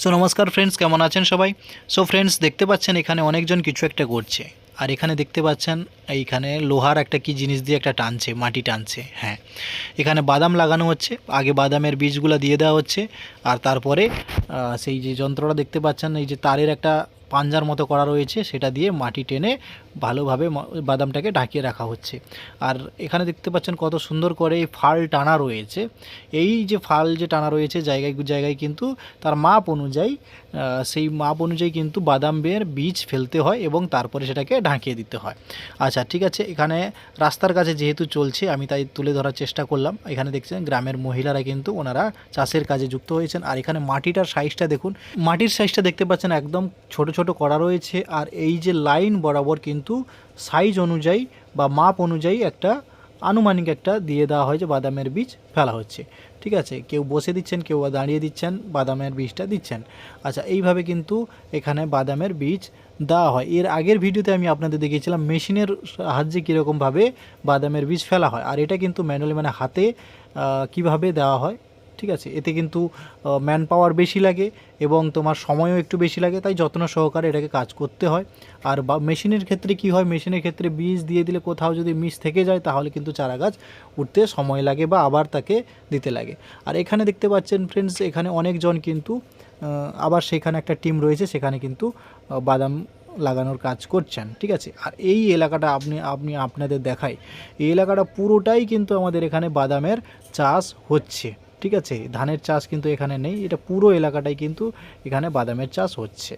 So নমস্কার friends, কেমন আছেন সবাই? সো ফ্রেন্ডস, দেখতে পাচ্ছেন এখানে অনেকজন কিছু একটা করছে। আর এখানে দেখতে পাচ্ছেন এইখানে লোহার একটা কি জিনিস দিয়ে একটা টানছে, মাটি টানছে। হ্যাঁ, এখানে বাদাম লাগানো হচ্ছে। আগে বাদামের বীজগুলো দিয়ে দেওয়া হচ্ছে, আর তারপরে সেই যে যন্ত্রটা দেখতে পাচ্ছেন, এই যে তারের একটা পাঞ্জার মতো করা রয়েছে, সেটা দিয়ে মাটি টেনে ভালোভাবে বাদামটাকে ঢাকিয়ে রাখা হচ্ছে। আর এখানে দেখতে পাচ্ছেন কত সুন্দর করে এই ফাল টানা রয়েছে। এই যে ফাল যে টানা রয়েছে জায়গায় জায়গায় কিন্তু তার মাপ অনুযায়ী সেই মাপ অনুযায়ী কিন্তু বাদামের বীজ ফেলতে হয় এবং তারপরে সেটাকে ঢাকিয়ে দিতে হয়। আচ্ছা, ঠিক আছে। এখানে রাস্তার কাছে যেহেতু চলছে, আমি তাই তুলে ধরার চেষ্টা করলাম। এখানে দেখছেন গ্রামের মহিলারা কিন্তু ওনারা চাষের কাজে যুক্ত হয়েছেন। আর এখানে মাটিটার সাইজটা দেখুন, মাটির সাইজটা দেখতে পাচ্ছেন একদম ছোট ছোট করা রয়েছে। আর এই যে লাইন বরাবর কিন্তু সাইজ অনুযায়ী বা মাপ অনুযায়ী একটা আনুমানিক একটা দিয়ে দেওয়া হয় যে বাদামের বীজ ফেলা হচ্ছে। ঠিক আছে, কেউ বসে দিচ্ছেন, কেউ দাঁড়িয়ে দিচ্ছেন, বাদামের বীজটা দিচ্ছেন। আচ্ছা, এইভাবে কিন্তু এখানে বাদামের বীজ দেওয়া হয়। এর আগের ভিডিওতে আমি আপনাদের দেখিয়েছিলাম মেশিনের সাহায্যে কীরকমভাবে বাদামের বীজ ফেলা হয়। আর এটা কিন্তু ম্যানুয়ালি মানে হাতে কিভাবে দেওয়া হয়। ঠিক আছে, এতে কিন্তু ম্যান পাওয়ার বেশি লাগে এবং তোমার সময়ও একটু বেশি লাগে, তাই যত্ন সহকারে এটাকে কাজ করতে হয়। আর মেশিনের ক্ষেত্রে কি হয়, মেশিনের ক্ষেত্রে বীজ দিয়ে দিলে কোথাও যদি মিস থেকে যায় তাহলে কিন্তু চারা গাছ উঠতে সময় লাগে বা আবার তাকে দিতে লাগে। আর এখানে দেখতে পাচ্ছেন ফ্রেন্ডস, এখানে অনেকজন কিন্তু আবার সেখানে একটা টিম রয়েছে, সেখানে কিন্তু বাদাম লাগানোর কাজ করছেন। ঠিক আছে, আর এই এলাকাটা আপনি আপনাদের দেখাই, এই এলাকাটা পুরোটাই কিন্তু আমাদের এখানে বাদামের চাষ হচ্ছে। ঠিক আছে, ধানের চাষ কিন্তু এখানে নেই, এটা পুরো এলাকাটাই কিন্তু এখানে বাদামের চাষ হচ্ছে।